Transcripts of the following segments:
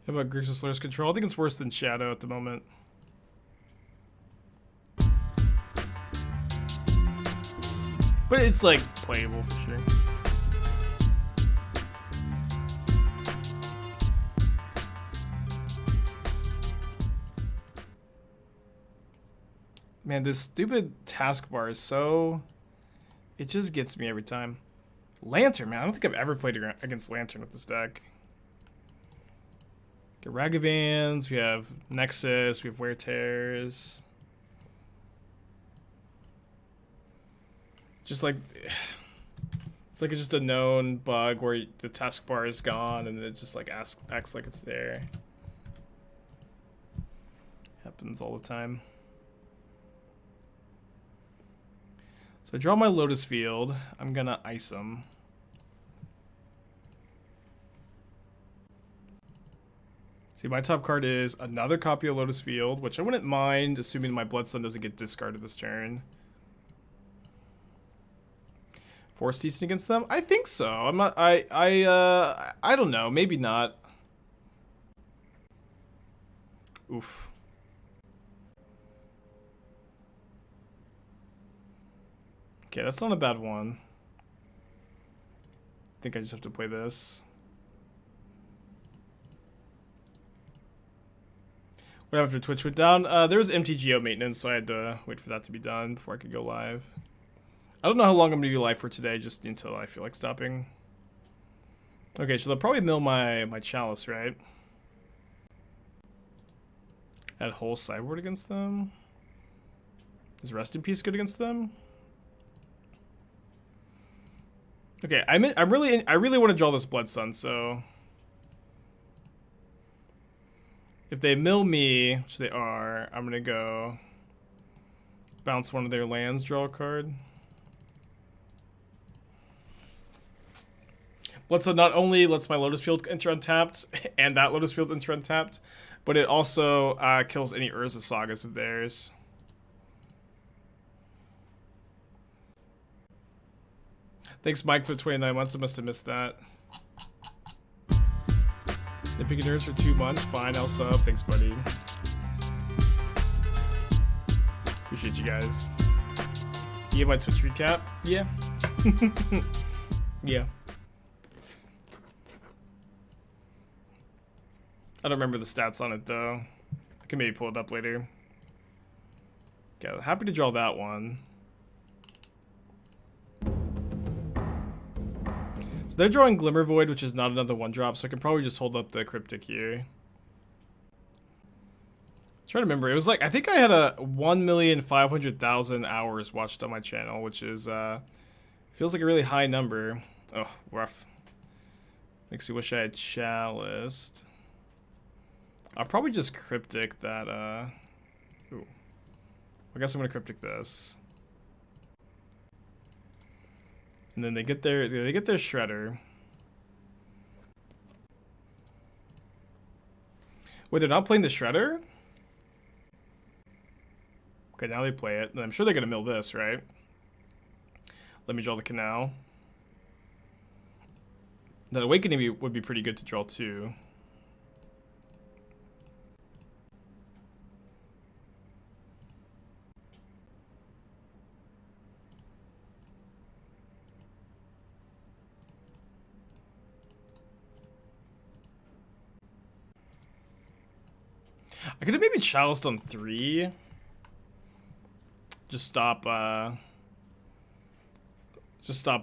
How about Grixis Slur's control? I think it's worse than Shadow at the moment. But it's like playable for sure. Man, this stupid taskbar is so... It just gets me every time. Lantern, man. I don't think I've ever played against Lantern with this deck. Okay, Ragavans, we have Nexus, we have Wear Tears. Just like... It's like just a known bug where the taskbar is gone and it just like acts like it's there. Happens all the time. So I draw my Lotus Field. I'm gonna ice them. See, my top card is another copy of Lotus Field, which I wouldn't mind, assuming my Bloodstone doesn't get discarded this turn. Force Decent against them? I think so. I'm not. I don't know. Maybe not. Oof. Okay, that's not a bad one. I think I just have to play this. What happened after Twitch went down? There was MTGO maintenance, so I had to wait for that to be done before I could go live. I don't know how long I'm going to be live for today, just until I feel like stopping. Okay, so they'll probably mill my Chalice, right? Add whole Sideboard against them. Is Rest in Peace good against them? Okay, I really want to draw this Blood Sun, so if they mill me, which they are, I'm gonna go bounce one of their lands, draw a card. Blood Sun not only lets my Lotus Field enter untapped and that Lotus Field enter untapped, but it also kills any Urza Sagas of theirs. Thanks, Mike, for the 29 months. I must have missed that. The picking nerds for 2 months. Fine, I'll sub. Thanks, buddy. Appreciate you guys. You get my Twitch recap? Yeah. Yeah. I don't remember the stats on it, though. I can maybe pull it up later. Okay, happy to draw that one. They're drawing Glimmer Void, which is not another 1-drop, so I can probably just hold up the Cryptic here. I'm trying to remember. It was like, I think I had a 1,500,000 hours watched on my channel, which is, feels like a really high number. Oh, rough. Makes me wish I had Chalice. I'll probably just Cryptic that, ooh. I guess I'm gonna Cryptic this. And then they get their Shredder. Wait, they're not playing the Shredder? Okay, now they play it. And I'm sure they're gonna mill this, right? Let me draw the Canal. That Awakening would be pretty good to draw too. I could have maybe Chaliced on 3. Just stop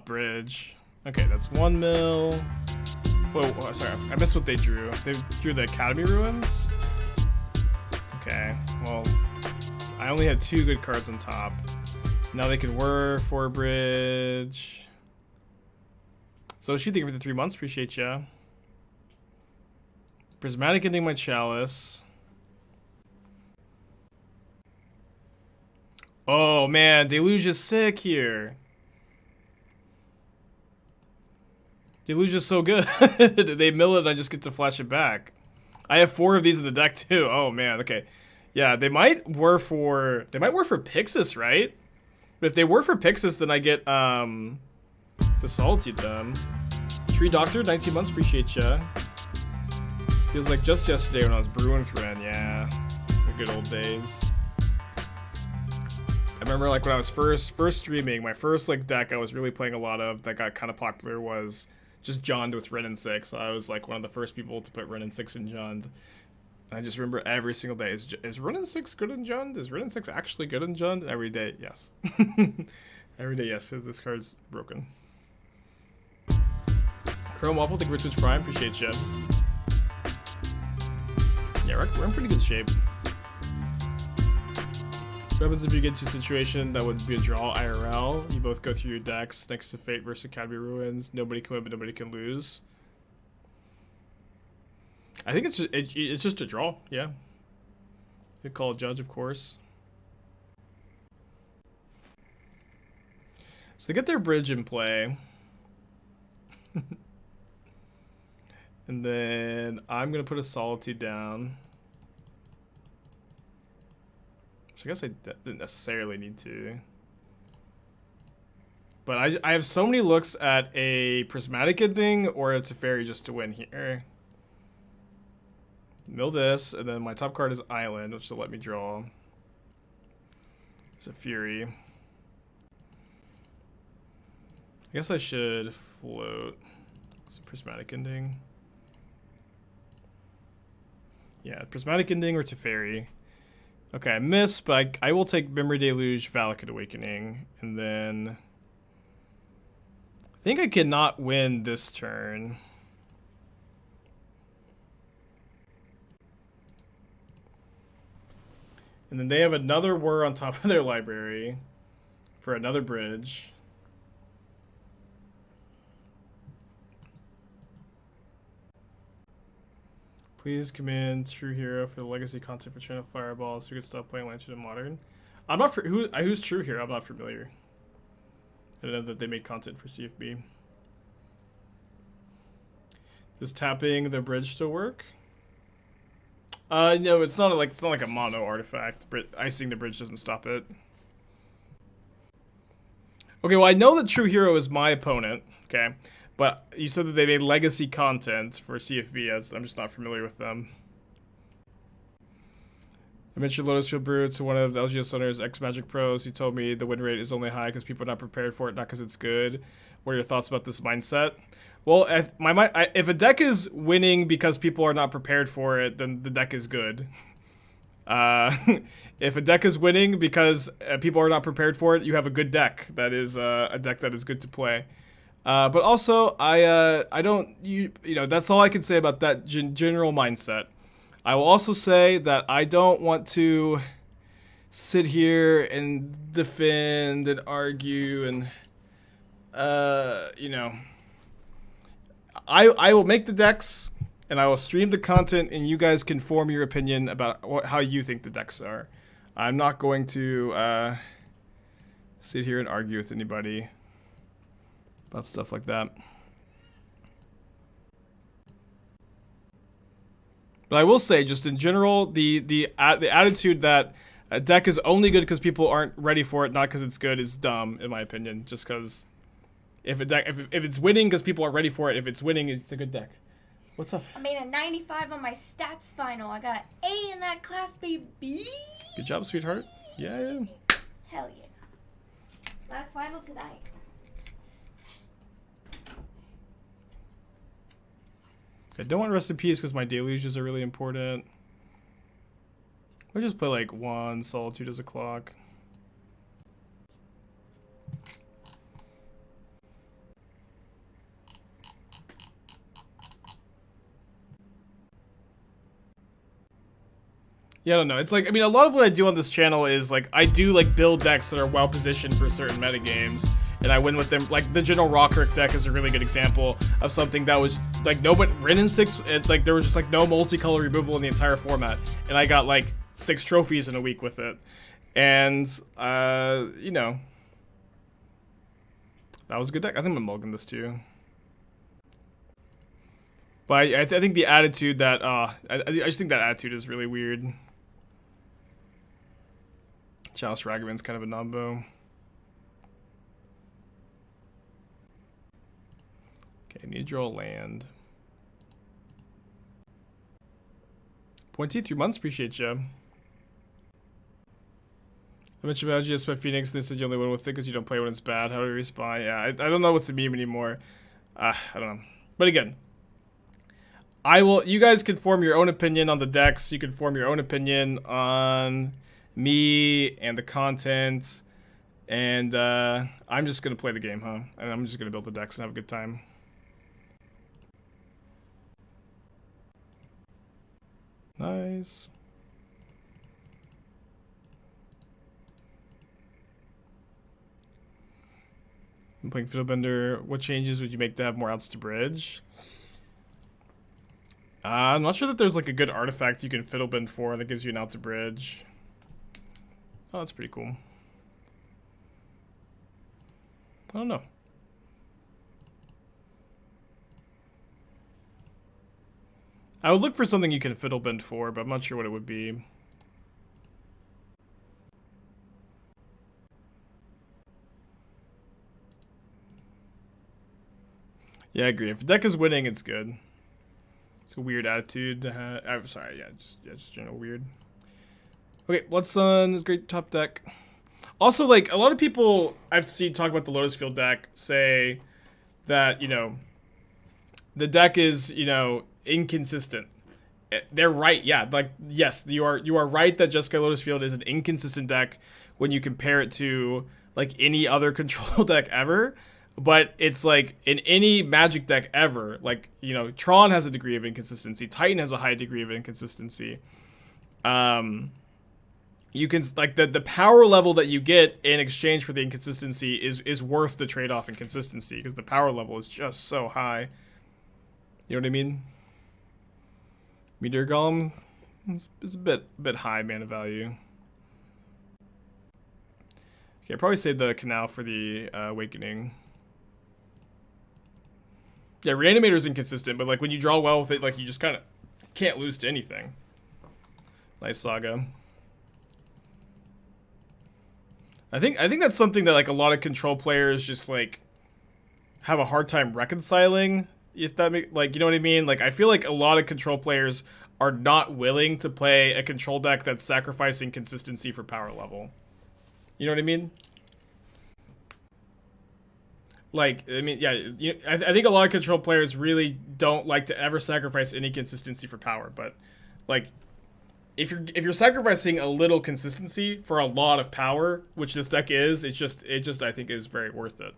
bridge. Okay, that's 1 mil. Whoa, sorry, I missed what they drew. They drew the Academy Ruins? Okay, well, I only had 2 good cards on top. Now they can whir for bridge. So shoot, thank you for the 3 months, appreciate ya. Prismatic Ending my Chalice. Oh man, Deluge is sick here. Deluge is so good. They mill it and I just get to flash it back. I have 4 of these in the deck too. Oh man, okay. Yeah, they might whir for Pixis, right? But if they whir for Pixis, then I get to Solitude them. Tree Doctor, 19 months, appreciate ya. Feels like just yesterday when I was brewing Thread, yeah. The good old days. I remember like when I was first streaming, my first like deck I was really playing a lot of that got kind of popular was just Jund with Ren and 6. I was like one of the first people to put Ren and 6 in Jund. And I just remember every single day, is Ren and 6 good in Jund? Is Ren and 6 actually good in Jund? Every day, yes. Every day, yes, this card's broken. Chrome Waffle, thank you for Twitch Prime, appreciate you. Yeah, we're in pretty good shape. What happens if you get to a situation that would be a draw IRL? You both go through your decks, Nexus of Fate versus Academy Ruins. Nobody can win, but nobody can lose. I think it's just a draw, yeah. You call a judge, of course. So they get their bridge in play. And then I'm going to put a Solitude down. Which I guess I didn't necessarily need to. But I have so many looks at a Prismatic Ending or a Teferi just to win here. Mill this, and then my top card is Island, which will let me draw. It's a Fury. I guess I should float. It's a Prismatic Ending. Yeah, Prismatic Ending or Teferi. Okay, I missed, but I will take Memory Deluge, Valakut Awakening, and then I think I cannot win this turn. And then they have another Whir on top of their library for another bridge. Please command True Hero for the legacy content for Channel Fireball so we can stop playing Lantern in Modern. I'm not for who's True Hero? I'm not familiar. I don't know that they made content for CFB. Does tapping the bridge still work? No, it's not like a mono artifact. Icing the bridge doesn't stop it. Okay, well I know that True Hero is my opponent. Okay. But you said that they made legacy content for CFB, as I'm just not familiar with them. I mentioned Lotus Field Brew to one of the LGS Sunner's ex-Magic pros. He told me the win rate is only high because people are not prepared for it, not because it's good. What are your thoughts about this mindset? Well, if a deck is winning because people are not prepared for it, then the deck is good. If a deck is winning because people are not prepared for it, you have a good deck. That is a deck that is good to play. But also, I don't, you know, that's all I can say about that general mindset. I will also say that I don't want to sit here and defend and argue and, you know, I will make the decks and I will stream the content and you guys can form your opinion about how you think the decks are. I'm not going to, sit here and argue with anybody about stuff like that. But I will say, just in general, the attitude that a deck is only good because people aren't ready for it, not because it's good, is dumb, in my opinion. Just because if it's winning because people are ready for it, if it's winning, it's a good deck. What's up? I made a 95 on my stats final. I got an A in that class, baby. Good job, sweetheart. Yeah. Hell yeah. Last final tonight. I don't want Rest in Peace because my deluges are really important. I'll just play like one Solitude as a clock. Yeah, I don't know. It's like, I mean, a lot of what I do on this channel is like, I do like build decks that are well positioned for certain metagames. And I win with them. Like the General Raugrin deck is a really good example of something that was like nobody Ren and 6. Like there was just like no multicolor removal in the entire format, and I got like 6 trophies in a week with it. And you know, that was a good deck. I think I'm mulligan this too. But I think the attitude that I just think that attitude is really weird. Chalice Ragavan's kind of a nombo. Okay, I need to draw a land. Pointy 3 months, appreciate you. I mentioned about GS by Phoenix, and they said you only win with it because you don't play when it's bad. How do you respond? Yeah, I don't know what's the meme anymore. I don't know. But again, you guys can form your own opinion on the decks. You can form your own opinion on me and the content. And I'm just going to play the game, huh? And I'm just going to build the decks and have a good time. Nice. I'm playing Fiddlebender. What changes would you make to have more outs to bridge? I'm not sure that there's like a good artifact you can Fiddlebend for that gives you an out to bridge. Oh, that's pretty cool. I don't know. I would look for something you can Fiddlebend for, but I'm not sure what it would be. Yeah, I agree. If the deck is winning, it's good. It's a weird attitude to have. I'm sorry, just general weird. Okay, Blood Sun is great top deck. Also, like, a lot of people I've seen talk about the Lotus Field deck say that, you know, the deck is, you know, inconsistent. They're right, yeah. Like, yes, you are right that Jeskai Lotus Field is an inconsistent deck when you compare it to, like, any other control deck ever. But it's like, in any Magic deck ever, like, you know, Tron has a degree of inconsistency. Titan has a high degree of inconsistency. You can, like, the power level that you get in exchange for the inconsistency is worth the trade-off in consistency, because the power level is just so high. You know what I mean? Meteor Golem is a bit high mana value. Okay, I'll probably save the Canal for the Awakening. Yeah, Reanimator's inconsistent, but like when you draw well with it, like you just kind of can't lose to anything. Nice Saga. I think that's something that like a lot of control players just like have a hard time reconciling. If that make, like, you know what I mean? Like, I feel like a lot of control players are not willing to play a control deck that's sacrificing consistency for power level. You know what I mean? Like, I mean, yeah, I think a lot of control players really don't like to ever sacrifice any consistency for power, but like, if you're sacrificing a little consistency for a lot of power, which this deck is, it just I think is very worth it.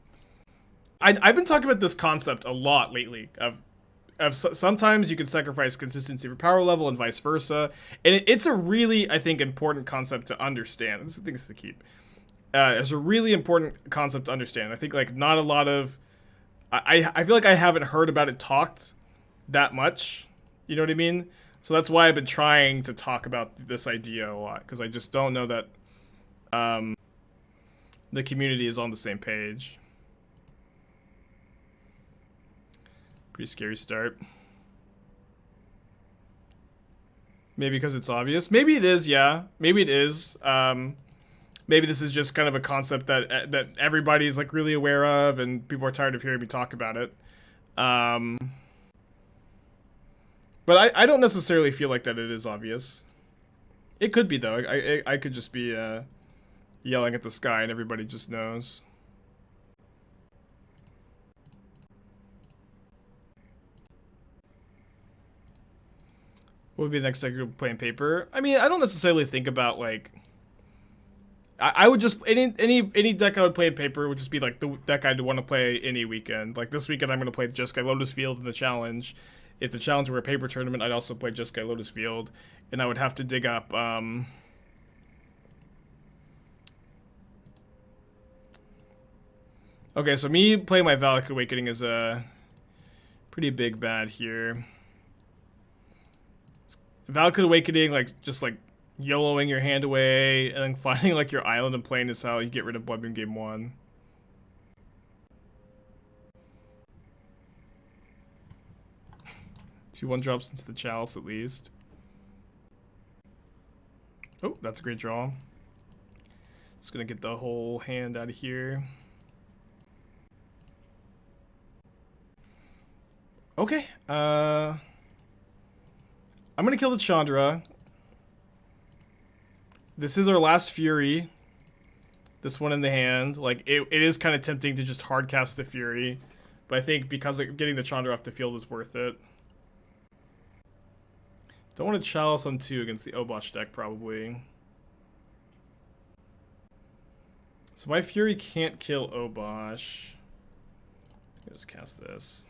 I've been talking about this concept a lot lately of sometimes you can sacrifice consistency for power level and vice versa, and it's a really, I think, important concept to understand. This is the thing to keep. It's a really important concept to understand. I think like not a lot of, I feel like I haven't heard about it talked that much. You know what I mean? So that's why I've been trying to talk about this idea a lot, because I just don't know that the community is on the same page. Pretty scary start. Maybe because it's obvious. Maybe it is, yeah. Maybe it is. Maybe this is just kind of a concept that everybody's like really aware of, and people are tired of hearing me talk about it. But I don't necessarily feel like that it is obvious. It could be, though. I could just be yelling at the sky and everybody just knows. What would be the next deck you're playing paper? I mean, I don't necessarily think about, like... I would just... Any deck I would play in paper would just be, like, the deck I'd want to play any weekend. Like, this weekend I'm going to play Jeskai Lotus Field in the Challenge. If the Challenge were a paper tournament, I'd also play Jeskai Lotus Field. And I would have to dig up... Okay, so me playing my Valakut Awakening is a pretty big bad here. Valakut Awakening, like, just, like, YOLOing your hand away, and then finding, like, your island and playing is how you get rid of Bloodmoon game 1. Two 1-drops into the Chalice, at least. Oh, that's a great draw. Just gonna get the whole hand out of here. Okay, I'm gonna kill the Chandra. This is our last Fury. This one in the hand. Like, it is kind of tempting to just hard cast the Fury. But I think because getting the Chandra off the field is worth it. Don't want to Chalice on 2 against the Obosh deck, probably. So my Fury can't kill Obosh. I'll just cast this.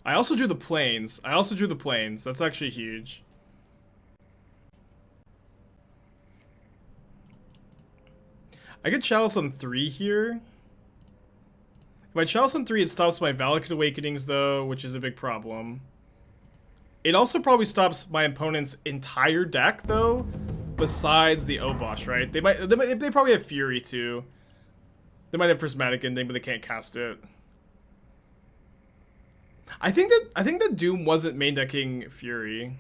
I also drew the Plains. That's actually huge. I get Chalice on 3 here. If I Chalice on 3, it stops my Valakut Awakenings, though, which is a big problem. It also probably stops my opponent's entire deck, though, besides the Obosh, right? They probably have Fury, too. They might have Prismatic Ending, but they can't cast it. I think that Doom wasn't main decking Fury.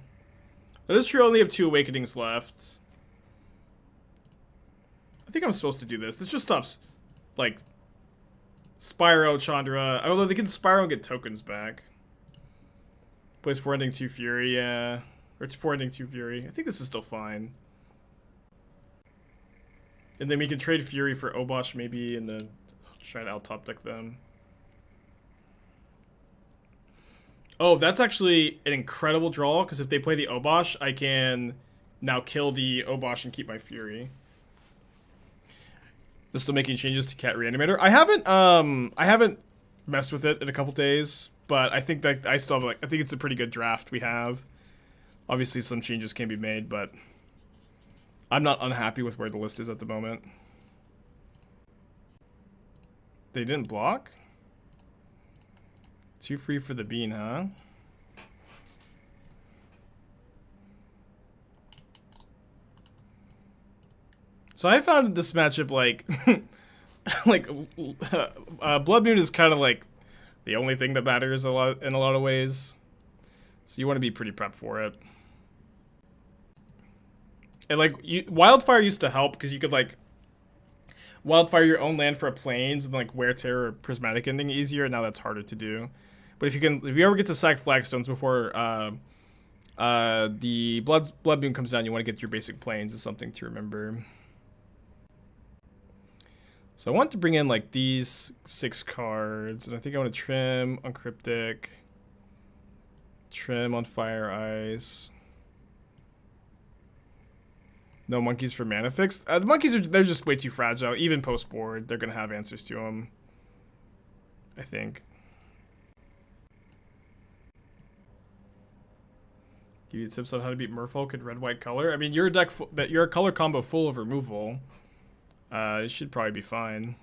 That is true, I only have 2 Awakenings left. I think I'm supposed to do this. This just stops, like, Spyro, Chandra. Although they can Spyro and get tokens back. Plays 4 ending 2 Fury, yeah. Or it's 4 ending 2 Fury. I think this is still fine. And then we can trade Fury for Obosh maybe, and then try to out top deck them. Oh, that's actually an incredible draw, because if they play the Obosh, I can now kill the Obosh and keep my Fury. They're still making changes to Cat Reanimator. I haven't messed with it in a couple days, but I think that I still have, like, I think it's a pretty good draft we have. Obviously, some changes can be made, but I'm not unhappy with where the list is at the moment. They didn't block? Too free for the bean, huh? So I found this matchup like, Blood Moon is kind of like the only thing that matters in a lot of ways. So you want to be pretty prepped for it. And like Wildfire used to help because you could like Wildfire your own land for a Plains and like Wear Terror or Prismatic Ending easier. Now that's harder to do. But if you ever get to sack Flagstones before the Blood Moon comes down, you want to get your basic Plains is something to remember. So I want to bring in like these 6 cards, and I think I want to trim on Cryptic, trim on Fire Ice. No monkeys for Mana Fix. The monkeys they're just way too fragile. Even post board, they're gonna have answers to them. I think. Give you tips on how to beat Merfolk in red-white color. I mean, you're a color combo full of removal. It should probably be fine.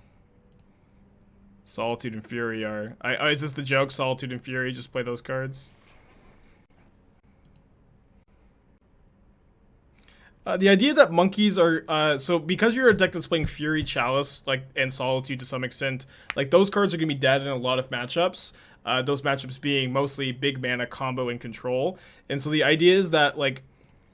Solitude and Fury are... is this the joke? Solitude and Fury, just play those cards? The idea that monkeys are... so because you're a deck that's playing Fury, Chalice, like, and Solitude to some extent, like, those cards are going to be dead in a lot of matchups. Those matchups being mostly big mana, combo, and control. And so the idea is that, like,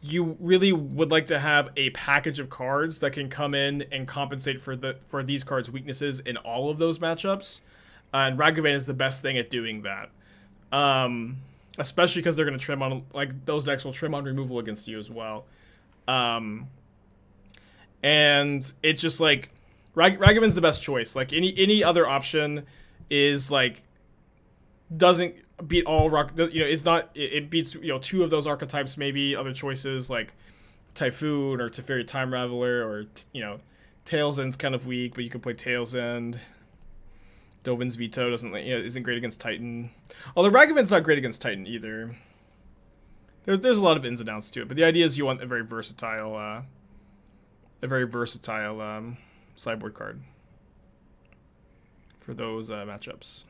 you really would like to have a package of cards that can come in and compensate for these cards' weaknesses in all of those matchups. And Ragavan is the best thing at doing that. Especially because they're going to trim on, like, those decks will trim on removal against you as well. And it's just like Ragavan's the best choice. Like any other option is like doesn't beat all it's not, it beats 2 of those archetypes, maybe other choices like Typhoon or Teferi Time Raveler, or Tail's End's kind of weak, but you can play Tail's End. Dovin's Veto isn't great against Titan, although Ragavan's not great against Titan either. There's a lot of ins and outs to it, but the idea is you want a very versatile sideboard card for those matchups.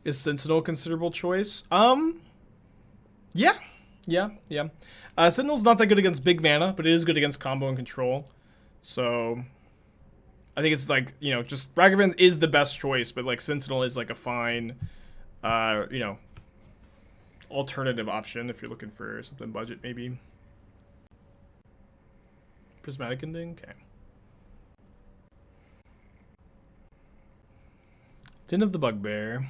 Is Sentinel a considerable choice? Yeah. Sentinel's not that good against big mana, but it is good against combo and control. So I think it's like, just Ragavan is the best choice, but like Sentinel is like a fine, alternative option if you're looking for something budget maybe. Prismatic Ending, okay. Den of the Bugbear.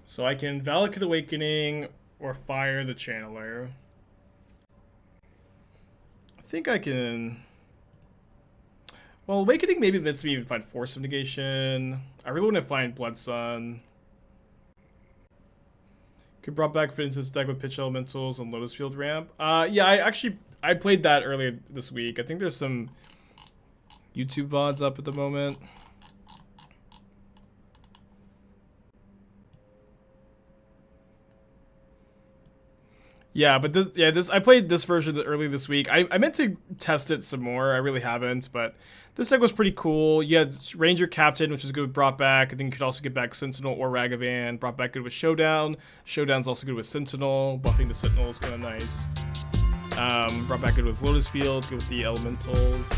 So I can Valakut Awakening or fire the Channeler. I think I can... Well, Awakening maybe lets me even find Force of Negation. I really want to find Blood Sun. Could brought back fit into this deck with Pitch Elementals and Lotus Field ramp. Yeah, I played that earlier this week. I think there's some YouTube VODs up at the moment. Yeah, but this I played this version early this week. I meant to test it some more. I really haven't, but this deck was pretty cool. You had Ranger Captain, which is good with brought back. I think you could also get back Sentinel or Ragavan. Brought back good with Showdown. Showdown's also good with Sentinel. Buffing the Sentinel is kind of nice. Brought back good with Lotus Field, good with the Elementals.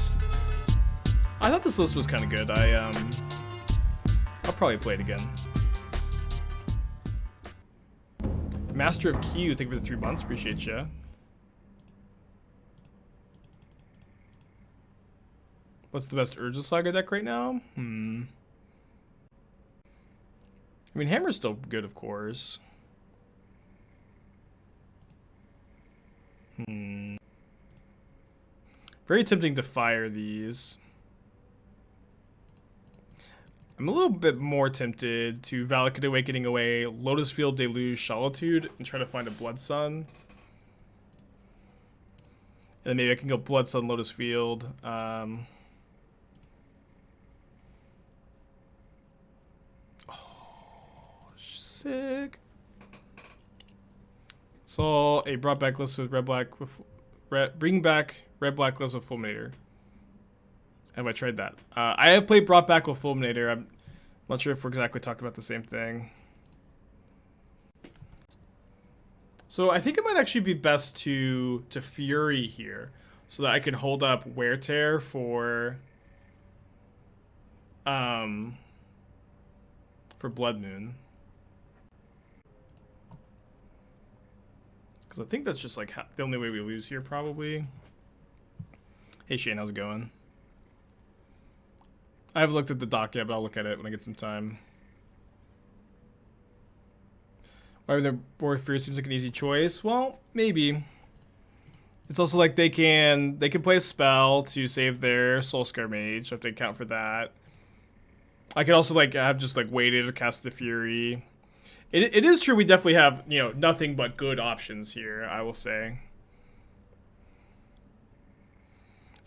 I thought this list was kind of good. I'll probably play it again. Master of Q, thank you for the 3 months. Appreciate you. What's the best Urza Saga deck right now? I mean, Hammer's still good, of course. Very tempting to fire these. I'm a little bit more tempted to Valakut Awakening away Lotus Field, Deluge, Solitude, and try to find a Blood Sun. And then maybe I can go Blood Sun, Lotus Field. Oh, sick. Saw a brought back list with red-black with bring back red-black list with Fulminator. Have I tried that? I have played brought back with Fulminator. I'm not sure if we're exactly talking about the same thing. So I think it might actually be best to Fury here, so that I can hold up Wear Tear for Blood Moon. Because I think that's just like the only way we lose here, probably. Hey Shane, how's it going? I haven't looked at the doc yet, but I'll look at it when I get some time. Why the Board Fear seems like an easy choice? Well, maybe. It's also like they can play a spell to save their Soulscar Mage, so if they count for that. I could also like have just like waited to cast the Fury. It is true we definitely have, you know, nothing but good options here, I will say.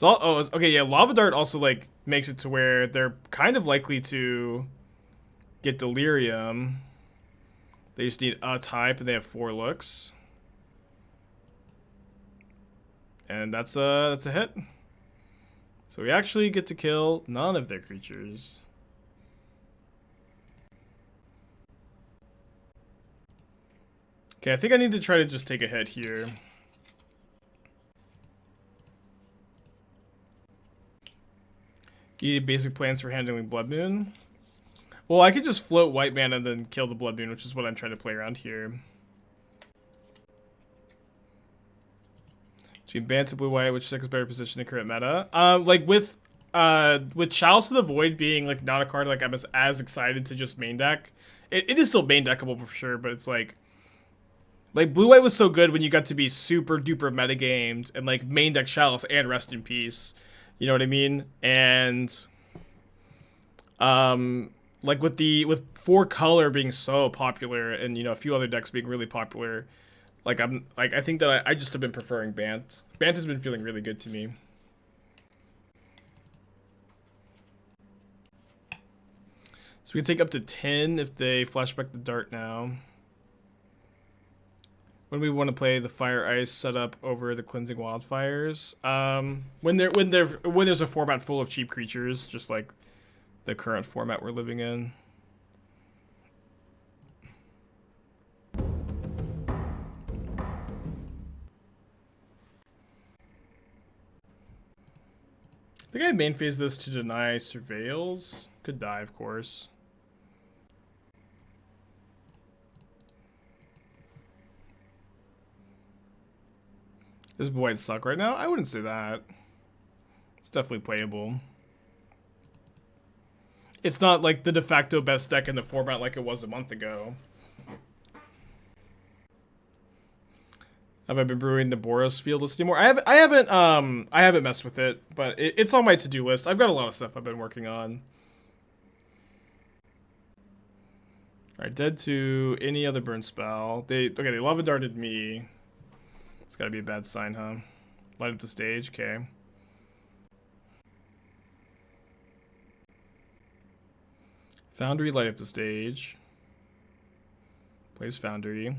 Oh, okay, yeah, Lava Dart also, like, makes it to where they're kind of likely to get Delirium. They just need a type, and they have 4 looks. And that's a hit. So we actually get to kill none of their creatures. Okay, I think I need to try to just take a hit here. You need basic plans for handling Blood Moon. Well, I could just float white mana and then kill the Blood Moon, which is what I'm trying to play around here. So you ban to blue white, which deck is better position in current meta. Like with Chalice of the Void being like not a card like I'm as excited to just main deck. It is still main deckable for sure, but it's like blue white was so good when you got to be super duper metagamed and like main deck Chalice and Rest in Peace. You know what I mean? And like with 4 color being so popular and you know a few other decks being really popular, like I think that I just have been preferring Bant. Bant has been feeling really good to me. So we can take up to 10 if they flashback the dart now. When we want to play the Fire Ice setup over the Cleansing Wildfires, when there's a format full of cheap creatures, just like the current format we're living in. I think I main phase this to deny Surveils. Could die, of course. Does white suck right now? I wouldn't say that. It's definitely playable. it's not like the de facto best deck in the format like it was a month ago. Have I been brewing the Boros Field list anymore? I haven't messed with it, but it's on my to-do list. I've got a lot of stuff I've been working on. Alright, dead to any other burn spell. They lava darted me. It's gotta be a bad sign, huh? Light up the stage, okay. Foundry, light up the stage. Plays Foundry.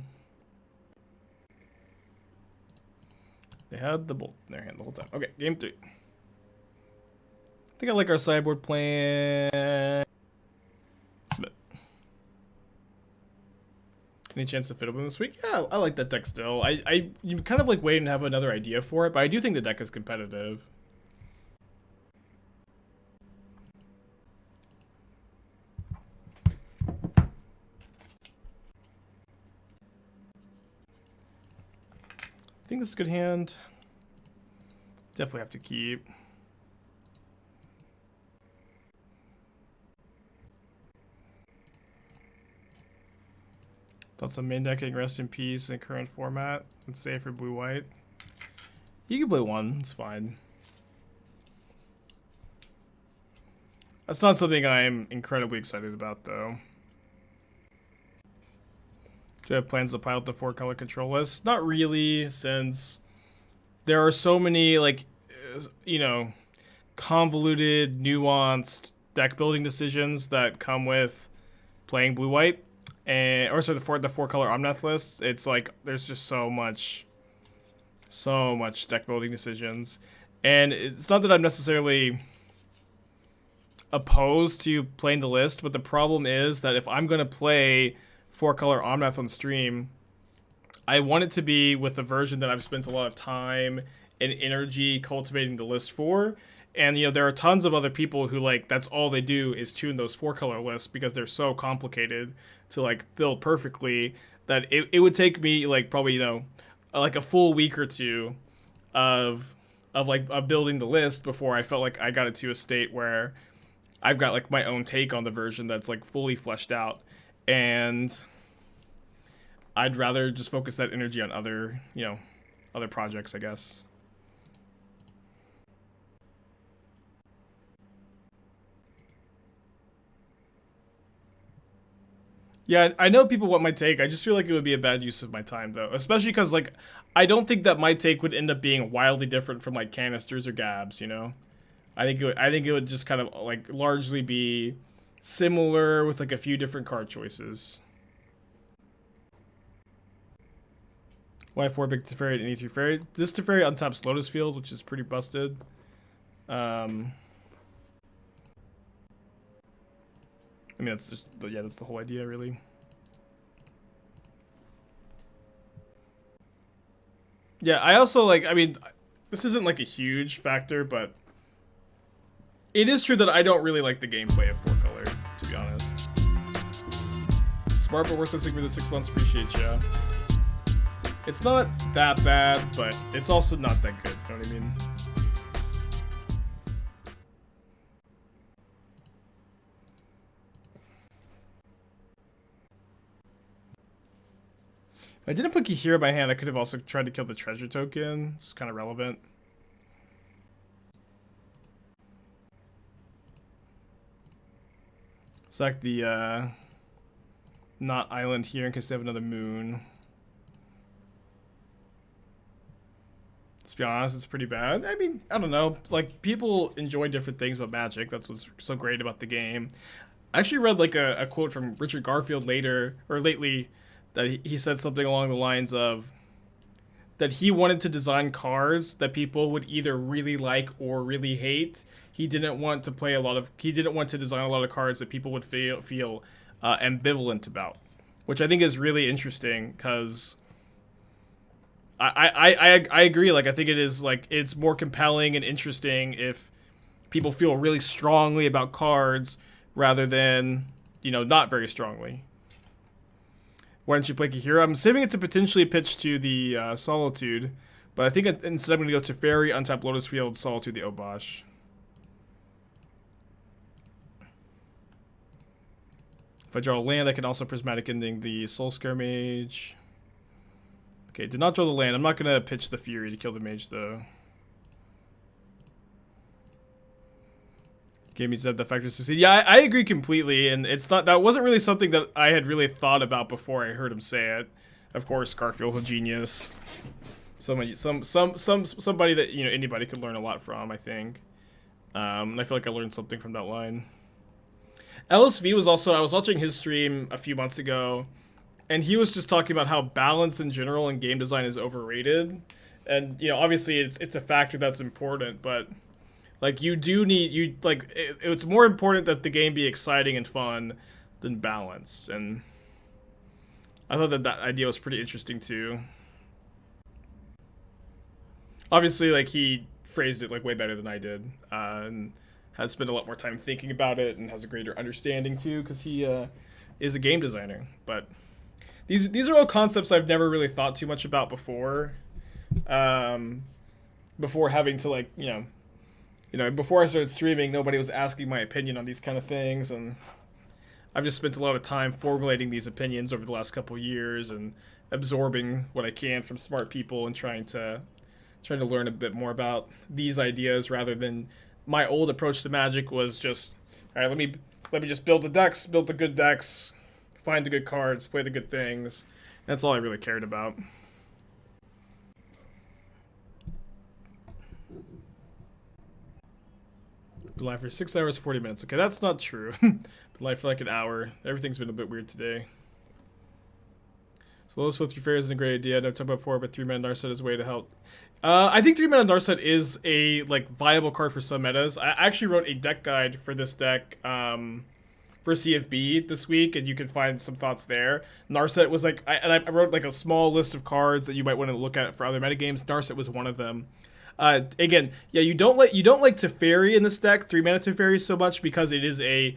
They had the bolt in their hand the whole time. Okay, game 3. I think I like our sideboard plan. Submit. Any chance to fit them this week? Yeah, I like that deck still. You kind of like waiting to have another idea for it, but I do think the deck is competitive. I think this is a good hand. Definitely have to keep. Thoughts on main decking Rest in Peace in current format. Let's say for blue-white. You can play one, it's fine. That's not something I'm incredibly excited about, though. Do I have plans to pilot the 4-color control list? Not really, since there are so many, like, you know, convoluted, nuanced deck building decisions that come with playing blue-white. And, or sorry, the 4-color Omnath list. It's like, there's just so much deck building decisions. And it's not that I'm necessarily opposed to playing the list, but the problem is that if I'm going to play 4-color Omnath on stream, I want it to be with the version that I've spent a lot of time and energy cultivating the list for. And, you know, there are tons of other people who, like, that's all they do is tune those 4-color lists because they're so complicated to, like, build perfectly that it would take me, like, probably, you know, like a full week or two of building the list before I felt like I got it to a state where I've got, like, my own take on the version that's, like, fully fleshed out. And I'd rather just focus that energy on other, you know, other projects, I guess. Yeah, I know people want my take. I just feel like it would be a bad use of my time, though. Especially because, like, I don't think that my take would end up being wildly different from, like, canisters or gabs, you know? I think it would just kind of, like, largely be similar with, like, a few different card choices. Why 4 big Teferi and E3 Fairy? This Teferi untaps Lotus Field, which is pretty busted. I mean, that's just, yeah, that's the whole idea, really. Yeah, I also, like, I mean, this isn't, like, a huge factor, but it is true that I don't really like the gameplay of 4-color, to be honest. Smart but worthless for the 6 months, appreciate ya. It's not that bad, but it's also not that good, you know what I mean? If I didn't put Kaheera in my hand, I could have also tried to kill the treasure token. It's kind of relevant. Select the not island here in case they have another moon. Let's be honest, it's pretty bad. I mean, I don't know. Like, people enjoy different things about Magic. That's what's so great about the game. I actually read like a quote from Richard Garfield lately that he said something along the lines of that he wanted to design cards that people would either really like or really hate. He didn't want to design a lot of cards that people would feel ambivalent about, which I think is really interesting because I agree. Like, I think it is, like, it's more compelling and interesting if people feel really strongly about cards rather than, you know, not very strongly. Why don't you play Kaheera? I'm saving it to potentially pitch to the Solitude, but I think instead I'm going to go to Teferi, untap Lotus Field, Solitude the Obosh. If I draw a land, I can also Prismatic Ending the Soulscare Mage. Okay, did not draw the land. I'm not going to pitch the Fury to kill the Mage, though. Gave me said the factors succeed. Yeah, I agree completely, and it's not, that wasn't really something that I had really thought about before I heard him say it. Of course, Garfield's a genius. Somebody that, you know, anybody could learn a lot from, I think. And I feel like I learned something from that line. LSV was also, I was watching his stream a few months ago, and he was just talking about how balance in general in game design is overrated. And, you know, obviously it's a factor that's important, but like you do need, it's more important that the game be exciting and fun than balanced. And I thought that idea was pretty interesting too. Obviously, like, he phrased it like way better than I did, and has spent a lot more time thinking about it and has a greater understanding too, because he is a game designer. But these are all concepts I've never really thought too much about before. Before having to, like, you know, before I started streaming, nobody was asking my opinion on these kind of things, and I've just spent a lot of time formulating these opinions over the last couple years and absorbing what I can from smart people and trying to learn a bit more about these ideas, rather than my old approach to Magic was just, all right, let me just build the decks, build the good decks, find the good cards, play the good things. That's all I really cared about. Been live for 6 hours, 40 minutes. Okay, that's not true. Been live for like an hour. Everything's been a bit weird today. So Lotus Field Fair isn't a great idea. I know I've talked about before, but 3-mana Narset is a way to help. I think 3-mana Narset is a, like, viable card for some metas. I actually wrote a deck guide for this deck for CFB this week, and you can find some thoughts there. Narset was like, I wrote like a small list of cards that you might want to look at for other metagames. Narset was one of them. Again, yeah, you don't like Teferi in this deck, 3-mana Teferi, so much because it is a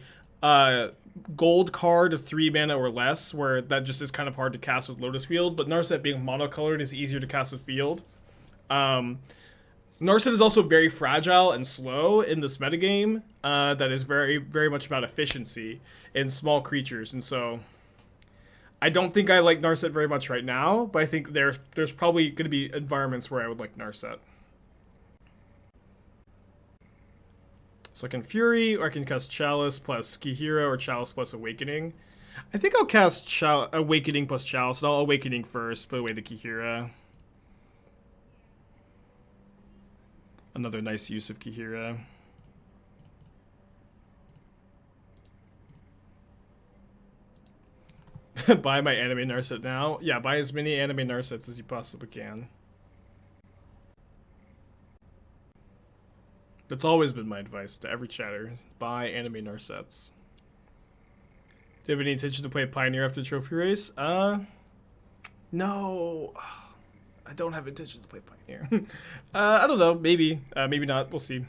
gold card of 3 mana or less, where that just is kind of hard to cast with Lotus Field. But Narset being monocolored is easier to cast with Field. Narset is also very fragile and slow in this metagame. That is very, very much about efficiency in small creatures, and so I don't think I like Narset very much right now. But I think there's probably going to be environments where I would like Narset. So I can Fury, or I can cast Chalice plus Kaheera, or Chalice plus Awakening. I think I'll cast Awakening plus Chalice, and I'll Awakening first, put away the Kaheera. Another nice use of Kaheera. Buy my anime Narset now. Yeah, buy as many anime Narsets as you possibly can. That's always been my advice to every chatter. Buy anime Narsets. Do you have any intention to play Pioneer after the trophy race? No. I don't have intention to play Pioneer. I don't know. Maybe. Maybe not. We'll see.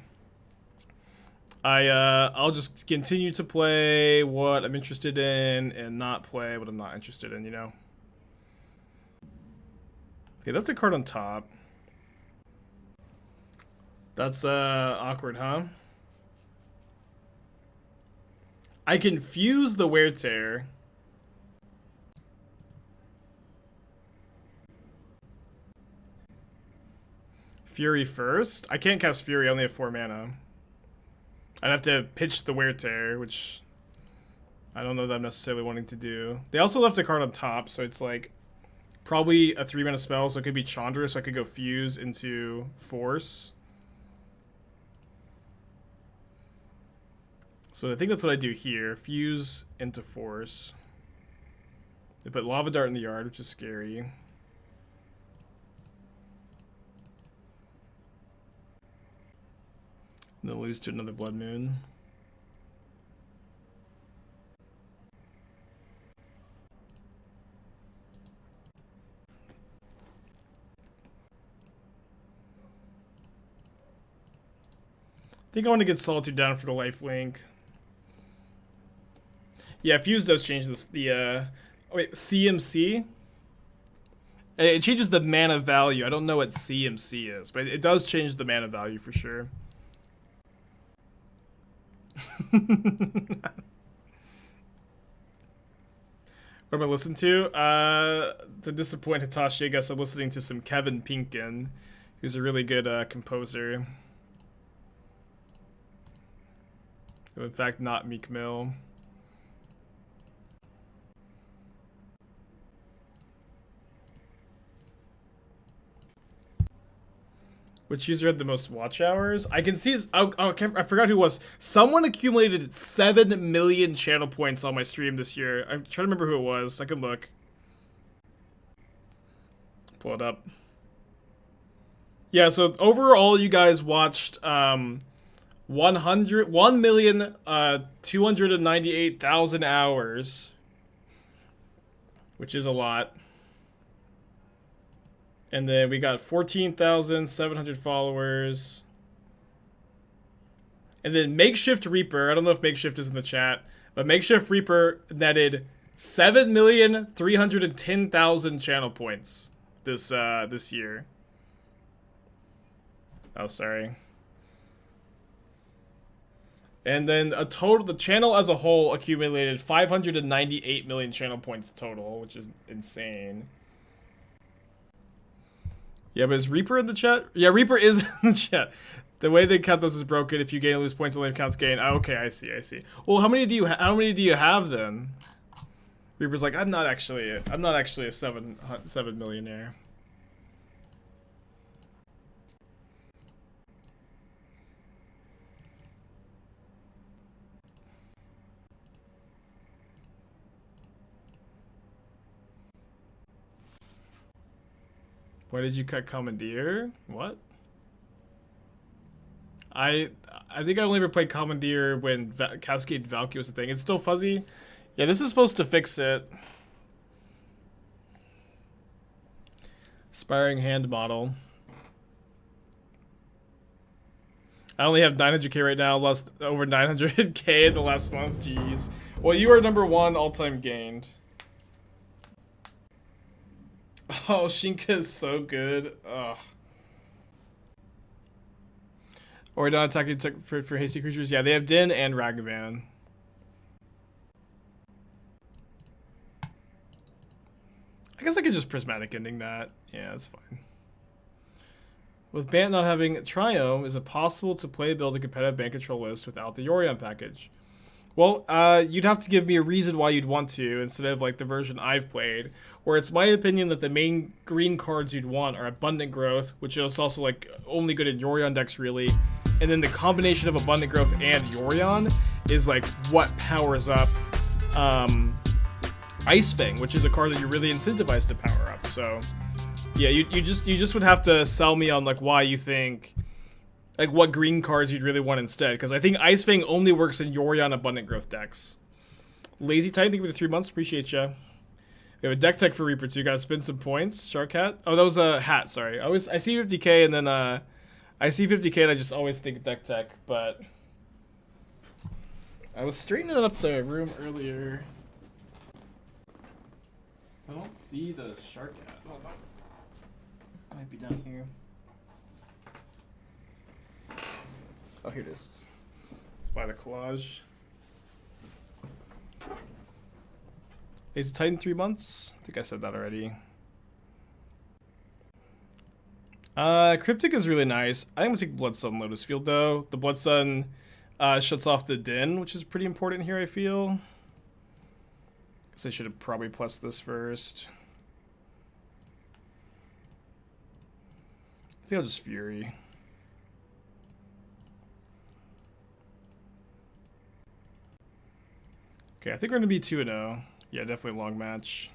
I'll just continue to play what I'm interested in and not play what I'm not interested in, you know? Okay, that's a card on top. That's awkward, huh? I can fuse the Wear Tear. Fury first? I can't cast Fury, I only have 4 mana. I'd have to pitch the Wear Tear, which I don't know that I'm necessarily wanting to do. They also left a card on top, so it's like probably a 3-mana spell, so it could be Chandra, so I could go Fuse into Force. So I think that's what I do here. Fuse into Force. They put Lava Dart in the yard, which is scary. And then lose to another Blood Moon. I think I want to get Solitude down for the lifelink. Yeah, Fuse does change this. Oh wait, CMC? It changes the mana value. I don't know what CMC is, but it does change the mana value for sure. What am I listening to? To disappoint Hitachi, I guess I'm listening to some Kevin Pinkin, who's a really good composer. In fact, not Meek Mill. Which user had the most watch hours? I can see. I forgot who it was. Someone accumulated 7 million channel points on my stream this year. I'm trying to remember who it was. I can look. Pull it up. Yeah. So overall, you guys watched 1,298,000 hours, which is a lot. And then we got 14,700 followers. And then Makeshift Reaper, I don't know if Makeshift is in the chat, but Makeshift Reaper netted 7,310,000 channel points this year. Oh, sorry. And then the channel as a whole accumulated 598 million channel points total, which is insane. Yeah, but is Reaper in the chat? Yeah, Reaper is in the chat. The way they count those is broken. If you gain or lose points, only counts gain. Oh, okay, I see. Well, how many do you have then? Reaper's like, I'm not actually a 7 millionaire. Why did you cut Commandeer? What? I think I only ever played Commandeer when Cascade Valkyrie was a thing. It's still fuzzy. Yeah, this is supposed to fix it. Aspiring hand model. I only have 900k right now. Lost over 900k in the last month. Jeez. Well, you are #1 all-time gained. Oh, Shinka is so good. Ugh. Or not attacking for hasty creatures. Yeah, they have Din and Ragavan. I guess I could just Prismatic Ending that. Yeah, that's fine. With Bant not having Triome, is it possible to build a competitive Bant control list without the Yorion package? Well, you'd have to give me a reason why you'd want to, instead of like the version I've played, where it's my opinion that the main green cards you'd want are Abundant Growth, which is also like only good in Yorion decks really, and then the combination of Abundant Growth and Yorion is like what powers up Ice Fang, which is a card that you're really incentivized to power up. So yeah, you just would have to sell me on like why you think, like what green cards you'd really want instead, because I think Ice Fang only works in Yorion Abundant Growth decks. Lazy Titan, thank you for the 3 months, appreciate ya. We have a deck tech for Reaper too. Gotta spin some points. Shark Hat. Oh, that was a hat. Sorry. I see 50k and then I see 50k and I just always think deck tech. But I was straightening up the room earlier. I don't see the Shark Hat. Hold on. Might be down here. Oh, here it is. It's by the collage. Is it Titan 3 months? I think I said that already. Cryptic is really nice. I think I'm gonna take Bloodsun Lotus Field though. The Bloodsun shuts off the Din, which is pretty important here, I feel. Guess I should have probably plus this first. I think I'll just Fury. Okay, I think we're gonna be 2-0. Yeah, definitely long match.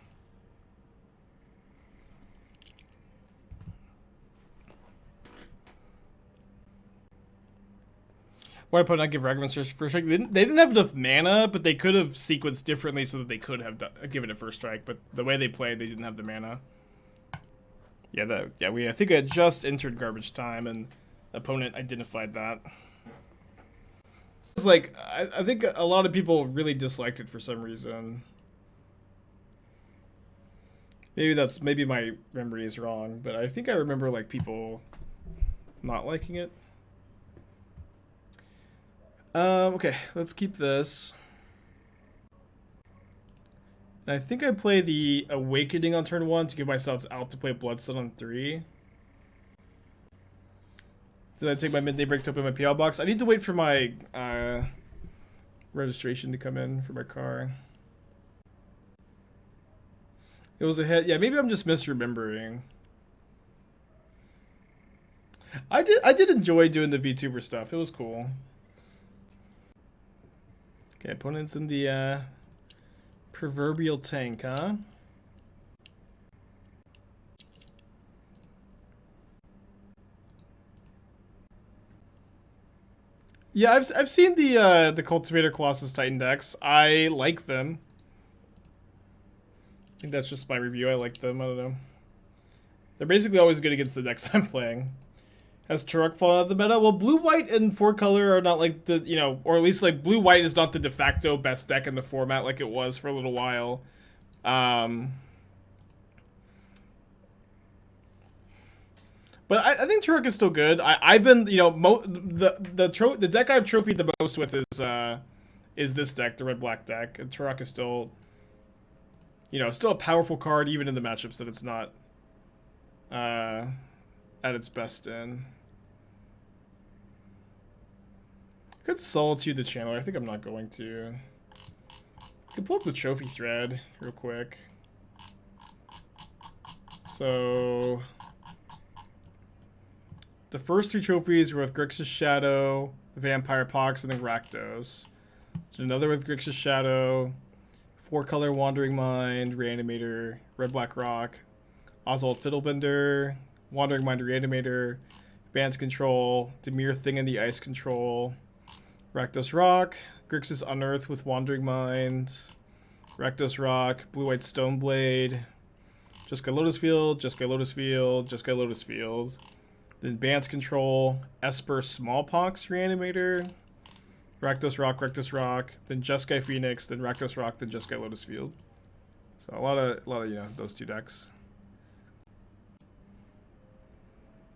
Why did I not give Ragavan first strike? They didn't have enough mana, but they could have sequenced differently so that they could have given it first strike. But the way they played, they didn't have the mana. Yeah, I think I had just entered garbage time, and the opponent identified that. It's like I think a lot of people really disliked it for some reason. Maybe my memory is wrong, but I think I remember like people not liking it. Okay, let's keep this. And I think I play the Awakening on turn 1 to give myself out to play Bloodstone on 3. Did I take my midday break to open my PL box? I need to wait for my registration to come in for my car. It was a hit. Yeah, maybe I'm just misremembering. I did enjoy doing the VTuber stuff. It was cool. Okay, opponents in the proverbial tank, huh? Yeah, I've seen the Cultivator Colossus Titan decks. I like them. I think that's just my review. I like them. I don't know. They're basically always good against the decks I'm playing. Has Turok fallen out of the meta? Well, blue, white, and 4-color are not like the, you know, or at least like blue, white is not the de facto best deck in the format like it was for a little while. But I think Turok is still good. I've been, you know, the deck I've trophied the most with is this deck, the red-black deck. And Turok is still, you know, still a powerful card even in the matchups that it's not at its best in. Could Solitude the Channeler. I think I'm not going to. I can pull up the trophy thread real quick. So the first 3 trophies were with Grixis Shadow, Vampire Pox, and then Rakdos. So another with Grixis Shadow, 4-color Wandering Mind, Reanimator, Red-Black Rock, Oswald Fiddlebender, Wandering Mind Reanimator, Band's Control, Dimir Thing in the Ice Control, Rakdos Rock, Grixis Unearth with Wandering Mind, Rakdos Rock, Blue-White Stoneblade, Jeskai Lotus Field, Jeskai Lotus Field, Jeskai Lotus Field, then Band's Control, Esper Smallpox Reanimator, Rakdos Rock, then Jeskai Phoenix, then Rakdos Rock, then Jeskai Lotus Field. So a lot of you know, those 2 decks.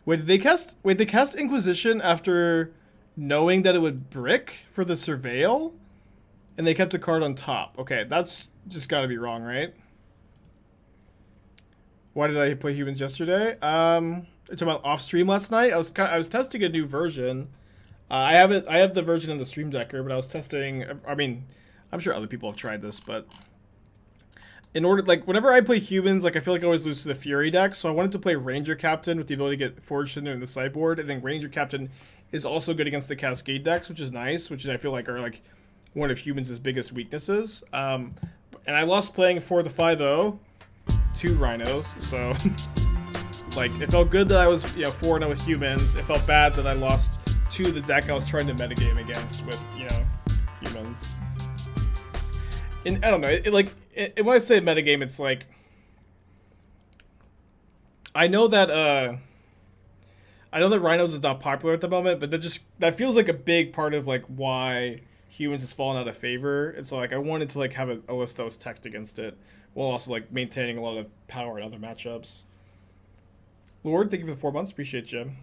Wait, they cast Inquisition after knowing that it would brick for the Surveil? And they kept a card on top. Okay, that's just gotta be wrong, right? Why did I play humans yesterday? It's about off stream last night. I was testing a new version. I have the version in the Stream Decker, but I was testing. I mean, I'm sure other people have tried this, but in order, like, whenever I play humans, like, I feel like I always lose to the Fury deck. So I wanted to play Ranger Captain with the ability to get Forged in the sideboard, and then Ranger Captain is also good against the Cascade decks, which is nice, which I feel like are like one of humans' biggest weaknesses. And I lost playing for the 5-0 to Rhinos, so like it felt good that I was 4-0 with humans. It felt bad that I lost to the deck I was trying to metagame against with humans. And I don't know, when I say metagame, it's like I know that Rhinos is not popular at the moment, but that feels like a big part of like why humans has fallen out of favor. And so like I wanted to like have a list that was teched against it, while also like maintaining a lot of power in other matchups. Lord, thank you for the 4 months. Appreciate you. I'm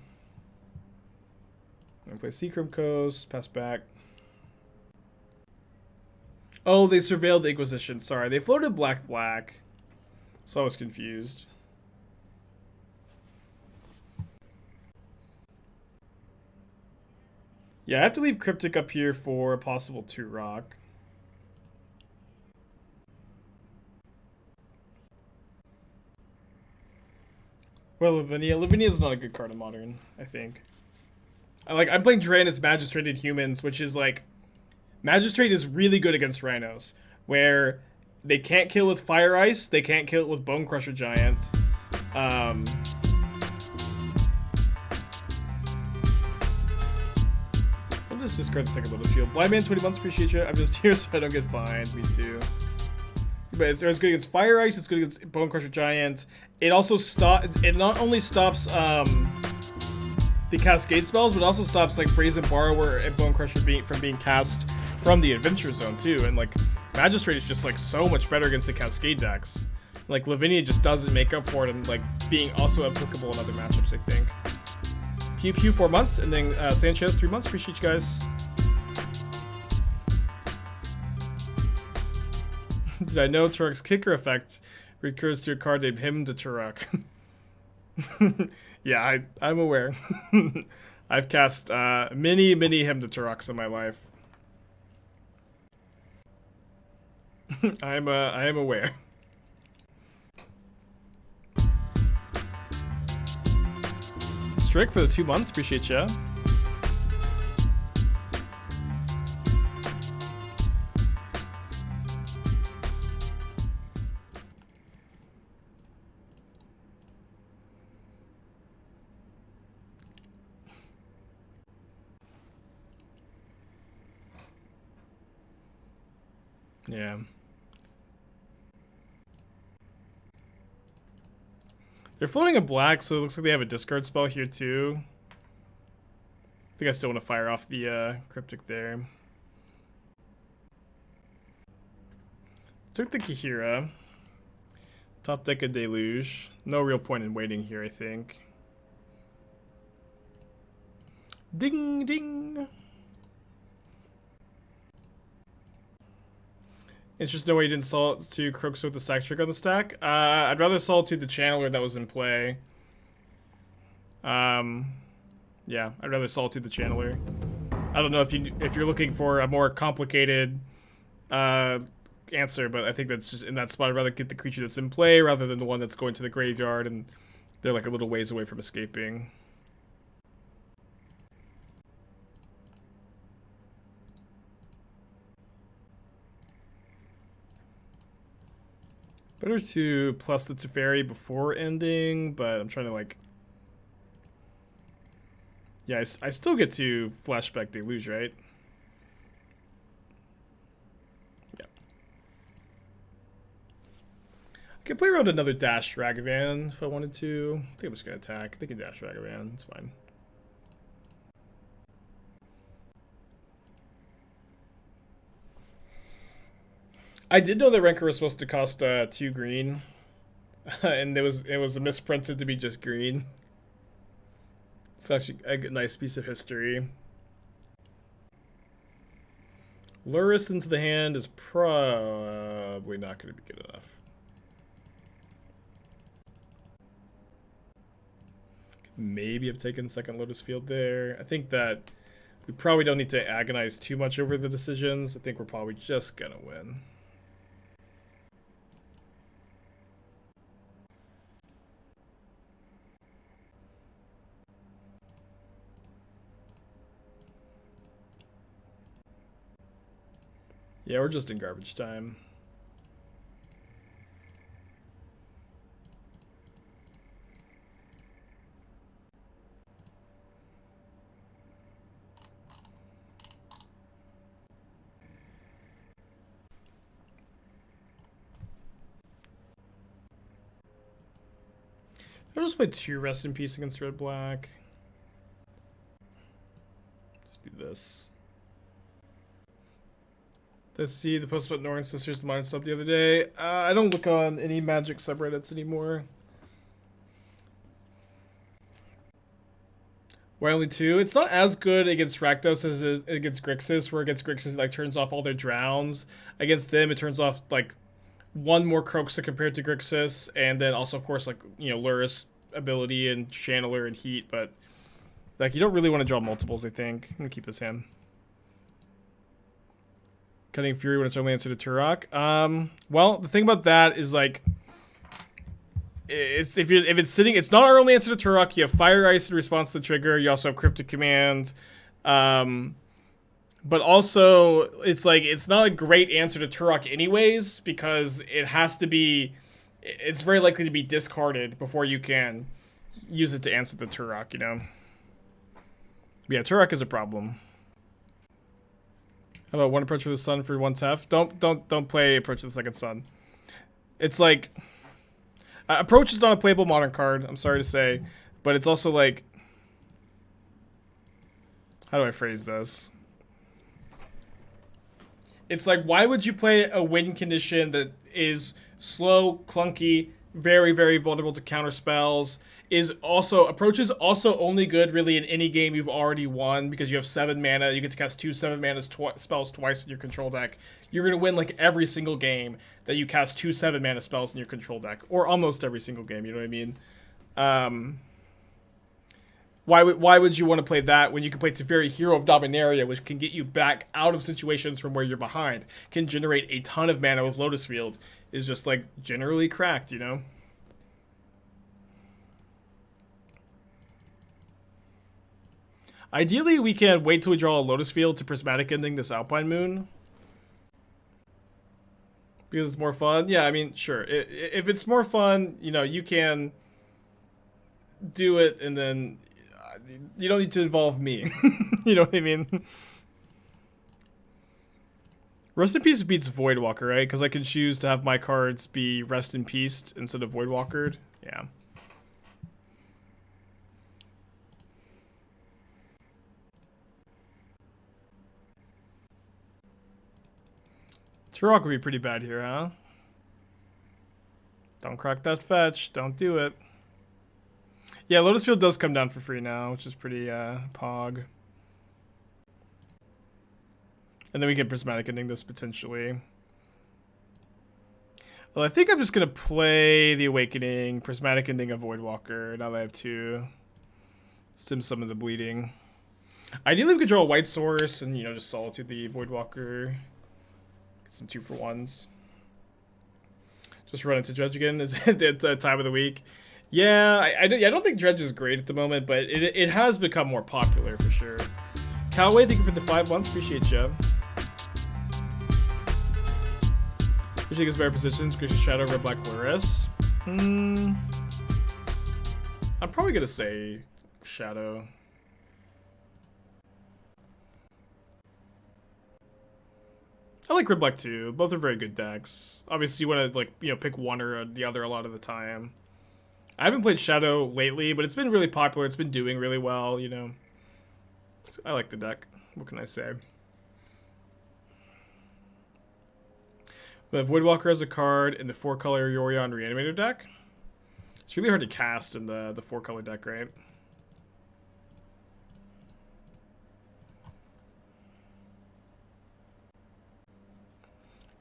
gonna play Seachrome Coast. Pass back. Oh, they surveilled the Inquisition. Sorry, they floated black. So I was confused. Yeah, I have to leave Cryptic up here for a possible 2-rock. Well, Lavinia is not a good card in Modern, I think. I'm playing Draenith Magistrated Humans, which is like... Magistrate is really good against Rhinos, where they can't kill with Fire Ice, they can't kill it with Bone Crusher Giant. I'm just discard the second Lotus Field. Blind Man 20 months, appreciate you. I'm just here so I don't get fined. Me too. But it's good against Fire Ice, it's good against Bone Crusher Giant. It also it not only stops the Cascade spells, but also stops like Brazen Borrower and Bone Crusher from being cast from the Adventure Zone too. And like Magistrate is just like so much better against the Cascade decks. Like Lavinia just doesn't make up for it, and like being also applicable in other matchups, I think. Pew Pew 4 months, and then Sanchez 3 months. Appreciate you guys. Did I know Turok's kicker effect recurs to a card named Hymn to Turok? Yeah, I'm aware. I've cast many Hymn to Turoks in my life. I am aware. Strick for the 2 months, appreciate ya. Yeah. They're floating a black, so it looks like they have a discard spell here too. I think I still want to fire off the Cryptic there. Took the Kaheera. Top deck a Deluge. No real point in waiting here, I think. Ding ding! Interesting way you didn't Solitude Crooks with the stack trick on the stack. I'd rather Solitude the Channeler that was in play. Yeah, I'd rather Solitude the Channeler. I don't know if you're looking for a more complicated answer, but I think that's just in that spot. I'd rather get the creature that's in play rather than the one that's going to the graveyard and they're like a little ways away from escaping. Better to plus the Teferi before ending, but I'm trying to like... Yeah, I still get to flashback Deluge, right? Yeah. I could play around another Dash Ragavan if I wanted to. I think I'm just going to attack. I can Dash Ragavan. It's fine. I did know that Rancor was supposed to cost 2 green, and it was misprinted to be just green. It's actually a nice piece of history. Luris into the hand is probably not going to be good enough. Maybe I've taken second Lotus Field there. I think that we probably don't need to agonize too much over the decisions. I think we're probably just going to win. Yeah, we're just in garbage time. I'll just play 2 Rest in Peace against Red Black. Let's do this. Let's see the post about Northern Sisters the Modern Sub the other day. I don't look on any Magic subreddits anymore. Why only 2? It's not as good against Rakdos as it is against Grixis, where against Grixis it like turns off all their drowns. Against them it turns off like 1 more Kroxa compared to Grixis, and then also of course like, you know, Luris ability and Channeler and Heat, but like you don't really want to draw multiples, I think. I'm gonna keep this hand. Cutting Fury when it's only answer to Turok. Well, the thing about that is like, it's if it's sitting, it's not our only answer to Turok. You have Fire Ice in response to the trigger. You also have Cryptic Command, but also it's like it's not a great answer to Turok anyways because it has to be. It's very likely to be discarded before you can use it to answer the Turok. You know. But yeah, Turok is a problem. How about 1 Approach with the Sun for 1 Tef? Don't play Approach with the Second Sun. It's like Approach is not a playable modern card. I'm sorry to say, but it's also like, how do I phrase this? It's like, why would you play a win condition that is slow, clunky, very, very vulnerable to counter spells. Approach is also only good really in any game you've already won because you have 7 mana. You get to cast 2 7-mana spells twice in your control deck. You're gonna win like every single game that you cast 2 7-mana spells in your control deck, or almost every single game. You know what I mean? Why would you want to play that when you can play Teferi, Hero of Dominaria, which can get you back out of situations from where you're behind, can generate a ton of mana with Lotus Field, is just like generally cracked, you know? Ideally, we can wait till we draw a Lotus Field to Prismatic Ending this Alpine Moon. Because it's more fun. Yeah, I mean, sure. If it's more fun, you know, you can do it and then you don't need to involve me. You know what I mean? Rest in Peace beats Voidwalker, right? Because I can choose to have my cards be Rest in Peace instead of Voidwalkered. Yeah. Turok would be pretty bad here, huh? Don't crack that fetch. Don't do it. Yeah, Lotus Field does come down for free now, which is pretty pog. And then we get Prismatic Ending this potentially. Well, I think I'm just going to play the Awakening, Prismatic Ending, of Voidwalker, now that I have 2. Stem some of the bleeding. Ideally, we could draw a white source and, you know, just Solitude the Voidwalker. Get some 2-for-1s. Just run into Dredge again is at time of the week. Yeah, I don't think Dredge is great at the moment, but it has become more popular for sure. Callaway, thank you for the 5 months. Appreciate you. Appreciate his better positions. Gracious Shadow, Red Black Luris. I'm probably gonna say Shadow. I like Red Black too. Both are very good decks. Obviously, you want to, like, you know, pick one or the other a lot of the time. I haven't played Shadow lately, but it's been really popular. It's been doing really well, you know. So I like the deck. What can I say? We have Voidwalker as a card in the 4-color Yorion Reanimator deck. It's really hard to cast in the 4-color deck, right?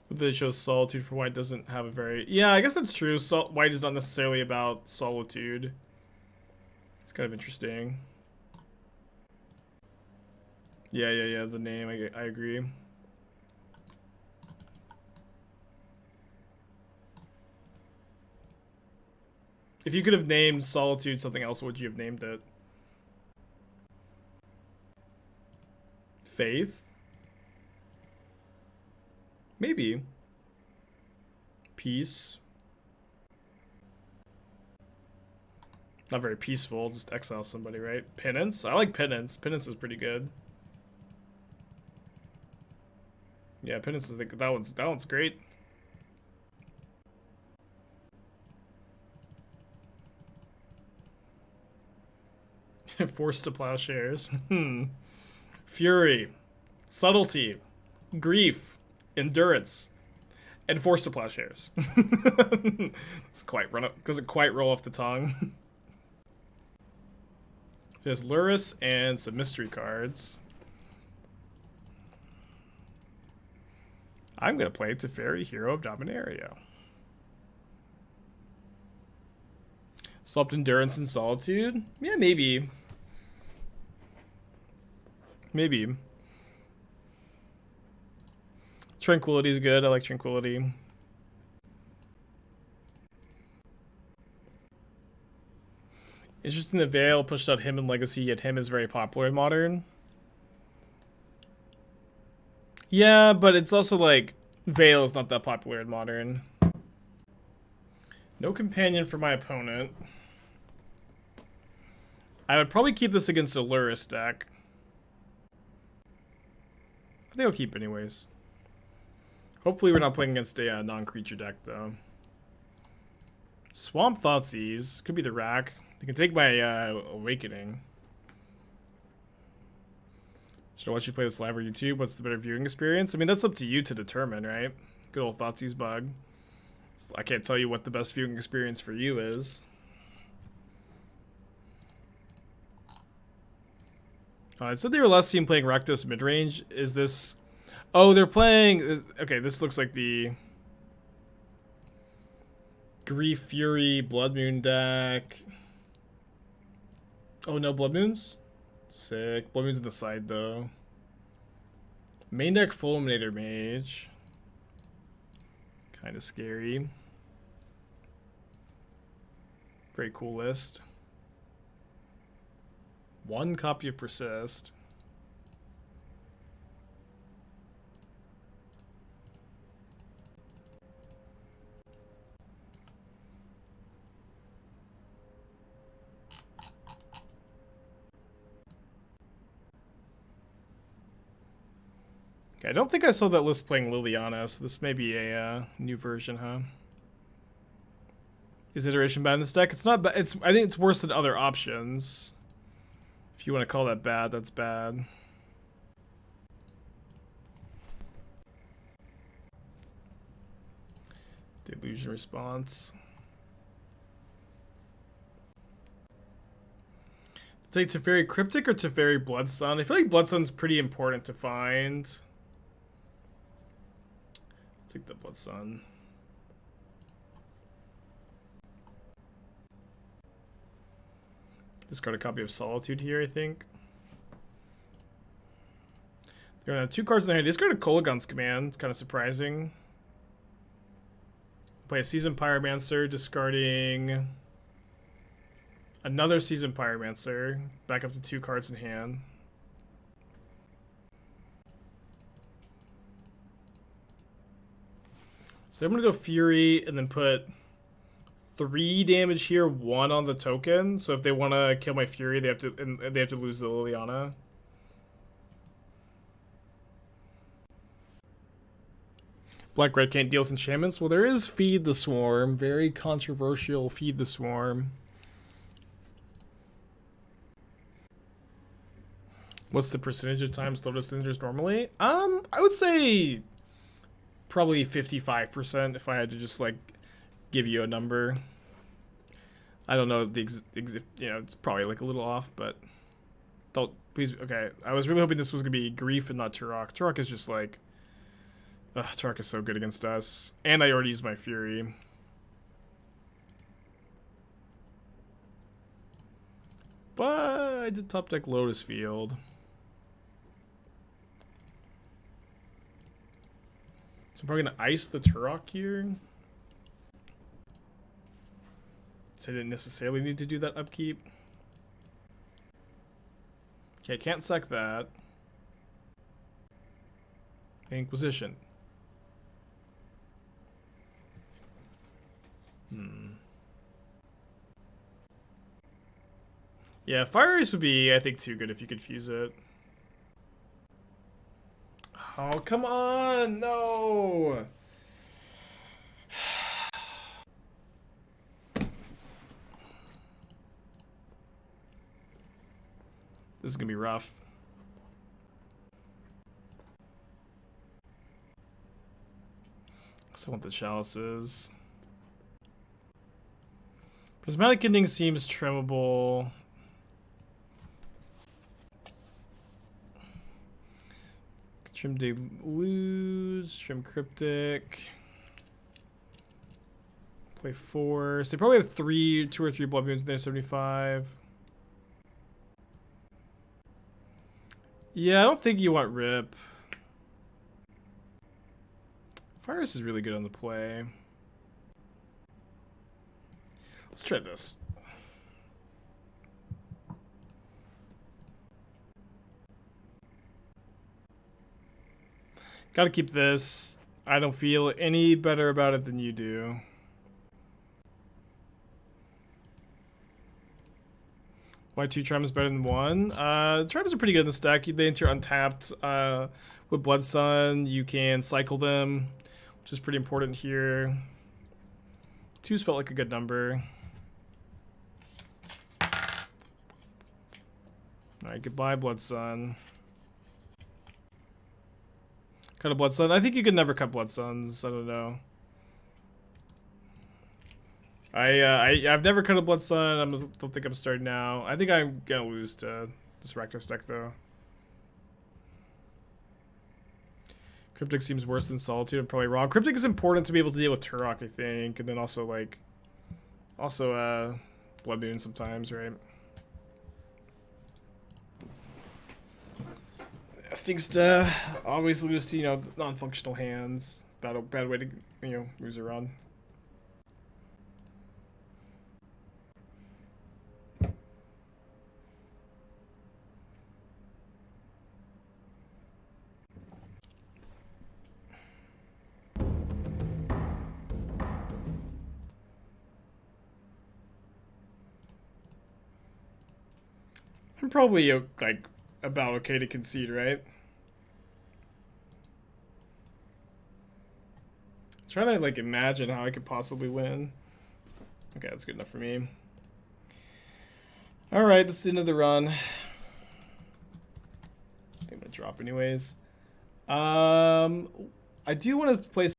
But they show Solitude for white doesn't have a very... Yeah, I guess that's true. White is not necessarily about Solitude. It's kind of interesting. Yeah, the name, I agree. If you could have named Solitude something else, what would you have named it? Faith? Maybe. Peace. Not very peaceful, just exile somebody, right? Penance? I like Penance. Penance is pretty good. Yeah, Penance, I think that one's great. Forced to Plowshares. Fury. Subtlety. Grief. Endurance. And Forced to Plowshares. Doesn't quite roll off the tongue. There's Luris and some mystery cards. I'm going to play Teferi, Hero of Dominaria. Swapped Endurance and Solitude? Yeah, maybe. Maybe. Tranquility is good. I like Tranquility. Interesting that Veil pushed out him in Legacy, yet him is very popular in Modern. Yeah, but it's also like Veil is not that popular in Modern. No companion for my opponent. I would probably keep this against a Luris deck. I think I'll keep anyways. Hopefully we're not playing against a non-creature deck, though. Swamp Thoughtseize. Could be the rack. They can take my Awakening. Should I watch you play this live or YouTube? What's the better viewing experience? I mean, that's up to you to determine, right? Good old Thoughtseize bug. So I can't tell you what the best viewing experience for you is. It said they were last seen playing Rakdos midrange. Is this... Oh, they're playing... Okay, this looks like the... Grief Fury, Blood Moon deck. Oh, no Blood Moons? Sick. Blood Moon's in the side, though. Main deck Fulminator Mage. Kind of scary. Very cool list. 1 copy of Persist. Okay, I don't think I saw that list playing Liliana, so this may be a new version, huh? Is iteration bad in this deck? It's not bad. I think it's worse than other options. If you want to call that bad, that's bad. The illusion response. Take Teferi Cryptic or Teferi Bloodsun? I feel like Bloodsun's pretty important to find. I'll take the Bloodsun. Discard a copy of Solitude here, I think. They're gonna have 2 cards in their hand. Discard a Kolaghan's Command. It's kind of surprising. Play a Seasoned Pyromancer, discarding another Seasoned Pyromancer. Back up to 2 cards in hand. So I'm gonna go Fury and then put 3 damage here, 1 on the token. So if they want to kill my Fury, they have to lose the Liliana. Black Red can't deal with enchantments. Well, there is Feed the Swarm, very controversial. Feed the Swarm. What's the percentage of times Lotus enters normally? I would say probably 55% if I had to just like give you a number. I don't know the you know, it's probably like a little off, but don't please. Okay, I was really hoping this was gonna be Grief and not Turok. Turok is just like, Turok is so good against us, and I already used my Fury. But I did top deck Lotus Field. So I'm probably gonna ice the Turok here. So I didn't necessarily need to do that upkeep. Okay, can't sack that. Inquisition. Yeah, Fire Ice would be, I think, too good if you could fuse it. Oh, come on! No! This is gonna be rough. So I want the Chalices. Prismatic Ending seems trimmable. Trim Deluge, Trim Cryptic. Play 4. So they probably have 2 or 3 Blood Moons in there, 75. Yeah, I don't think you want Rip. Virus is really good on the play. Let's try this. Gotta keep this. I don't feel any better about it than you do. Why 2 Trimes better than 1? Trimes are pretty good in the stack. They enter untapped. With Bloodsun, you can cycle them, which is pretty important here. 2's felt like a good number. Alright, goodbye, Bloodsun. Cut a Bloodsun. I think you could never cut Bloodsuns. I don't know. I've never cut a Blood Sun. I don't think I'm starting now. I think I'm gonna lose to this Rakdos deck though. Cryptic seems worse than Solitude. I'm probably wrong. Cryptic is important to be able to deal with Turok, I think, and then also like, Blood Moon sometimes, right? Stinks to always lose to non-functional hands. Bad way to lose a run. I'm probably like about okay to concede, right? I'm trying to like imagine how I could possibly win. Okay, that's good enough for me. All right, that's the end of the run. I think I'm gonna drop anyways. I do want to play.